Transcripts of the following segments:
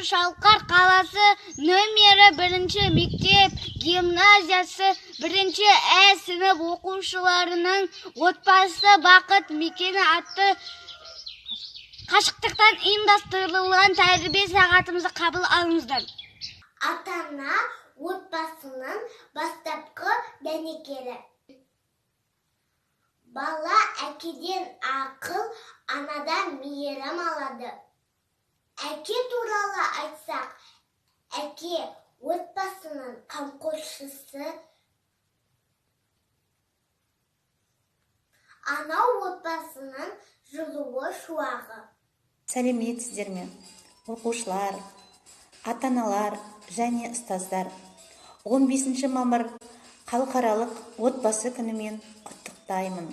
Шалқар қаласы нөмірі 1 мектеп гимназиясы 1 сынып оқушыларының отбасы бақыт мекені атты қашықтықтан ұйымдастырылған тәрбие сағатымызды қабыл алыңыздар. Ата-ана отбасының бастапқы дәнекері. Бала әкеден ақыл, анадан мейірім алады. Әке туралы айтсақ, әке отбасының қамқоршысы, ана отбасының жылуы, шуағы. Сәлеметсіздер ме, оқушылар, ата-аналар және ұстаздар. 15 мамыр халықаралық отбасы күнімен құттықтаймын.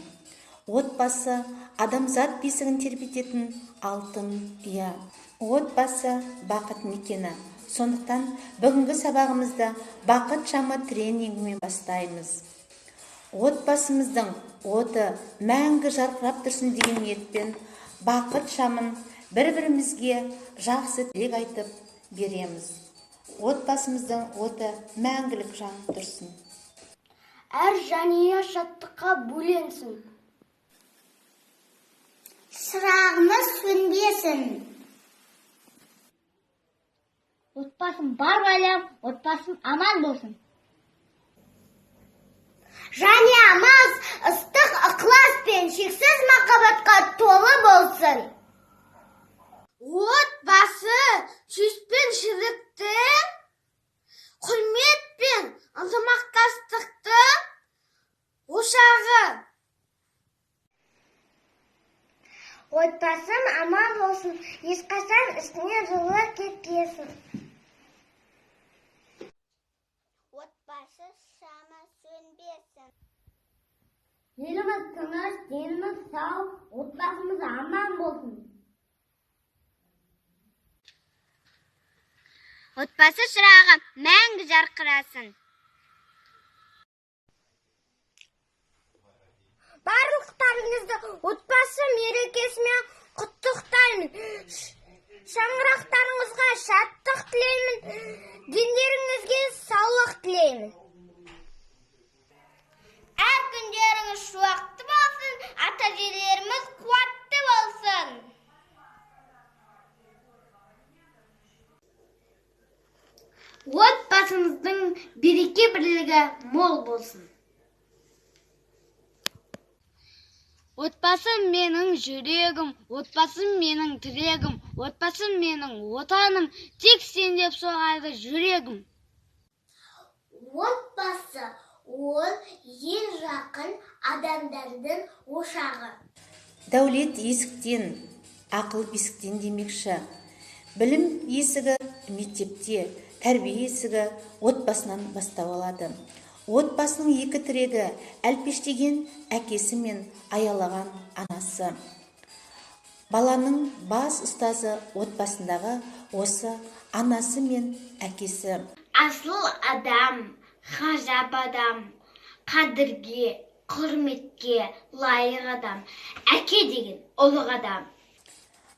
Отбасы адамзат бесігін тербететін алтын ұя. Отбасы бақыт мекені. Сондықтан бүгінгі сабағымызда бақыт шамы тренингімен бастаймыз. Отбасымыздың оты мәңгі жарқырап тұрсын деген ниетпен бақыт шамын бір-бірімізге жақсы тілек айтып береміз. Отбасымыздың оты мәңгілік жанып тұрсын. Әр жанұя шаттыққа бөленсін. Шырағымыз сөнбесін. Отбасын бар ғалам, отбасын аман болсын. Жанұямыз ыстық ықылас пен шексіз махаббатқа толы болсын. Отбасы сүйіспеншіліктің, құрмет пен ынтымақтастықтың ошағы. Отбасым аман болсын, ешқашан үстіне жылы кетпесін. Отбасы шамы сөнбесін. Еліміз тыныш, деніміз сау, отбасымыз аман болсын. Отбасы шырағы мәңгі жарқырасын. Барлықтарыңызды отбасы мерекесімен құттықтаймын. Шаңырақтарыңызға шаттық тілеймін, дендеріңізге саулық тілеймін. Әр күндеріңіз шуақты болсын, ата-әжелеріміз қуатты болсын. Отбасымыздың береке бірлігі мол болсын. Отбасым менің жүрегім, отбасым менің тірегім, отбасым менің отаным, тек сен деп соғады жүрегім. Отбасы ол ең жақын адамдардың ошағы. Дәулет есіктен, ақыл бесіктен демекші. Білім есігі мектепте, тәрбие есігі отбасынан бастау алады. Отбасының екі тірегі әлпештеген әкесі мен аялаған анасы. Баланың бас ұстазы отбасындағы осы анасы мен әкесі. Асыл адам, ғажап адам, қадірге, құрметке лайық адам, әке деген ұлық адам.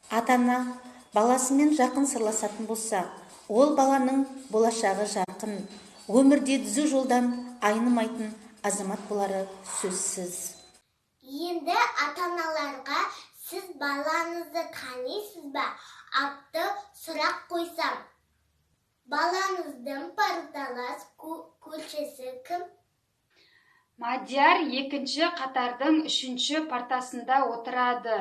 Ата-ана баласымен жақын сырласатын болса, ол баланың болашағы жарқын, өмірде түзу жолдан айнымайтын азамат болары сөзсіз. Енді ата-аналарға сіз балаңызды танисыз ба атты сұрақ қойсам, балаңыздың парталас көршісі кім? Мадияр 2-ші қатардың 3-ші партасында отырады.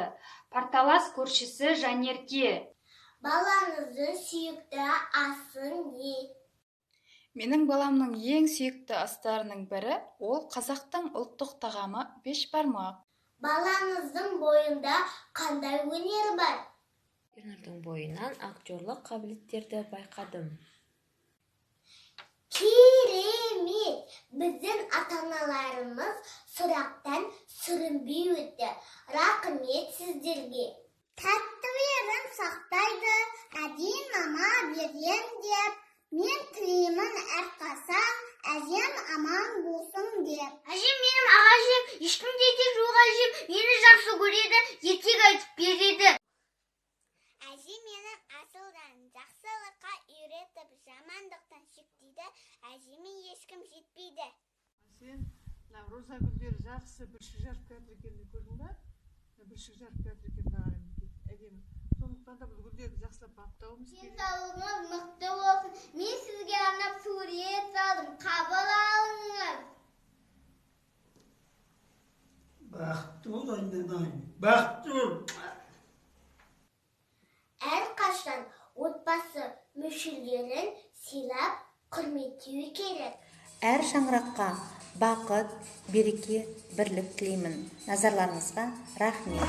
Парталас көршісі Жанерке. Балаңыздың сүйікті асы не? Менің баламның ең сүйікті астарының бірі ол қазақтың ұлттық тағамы бешбармақ. Балаңыздың бойында қандай өнер бар? Ернұрдың бойынан актерлық қабілеттерді байқадым. Керемет! Біздің ата-аналарымыз сұрақтан сүрінбей өтті. Рақмет сіздерге. Тәтті ерін сақтайды, әдейі мама берем деп. Мен тілеймін әрқашан әжем аман болсын деп. Әжем менің ағашым, ешкімде де жоқ әжем, мені жақсы көреді, ертек айтып береді. Әжем менің асылдан жақсылыққа айтып, жамандықтан шектейді, әжеме ешкім жетпейді. Сен Наурыза күндері жақсы бүршік жарып келатыр екенін көрдің ба? Бүршік жарып келатыр екен маған әдемі. Сондықтан да бұл гүлдерді жақсылап баптауымыз керек. Денсаулығыңыз мықты болсын. Мен сізге арнап сурет салдым, қабыл алыңыз. Бақытты бол, айнадай. Бақытты бол. Әрқашан отбасы мүшелерін сыйлап, құрметтеу керек. Әр шаңыраққа бақыт, береке, бірлік тілеймін. Назарларыңызға рахмет.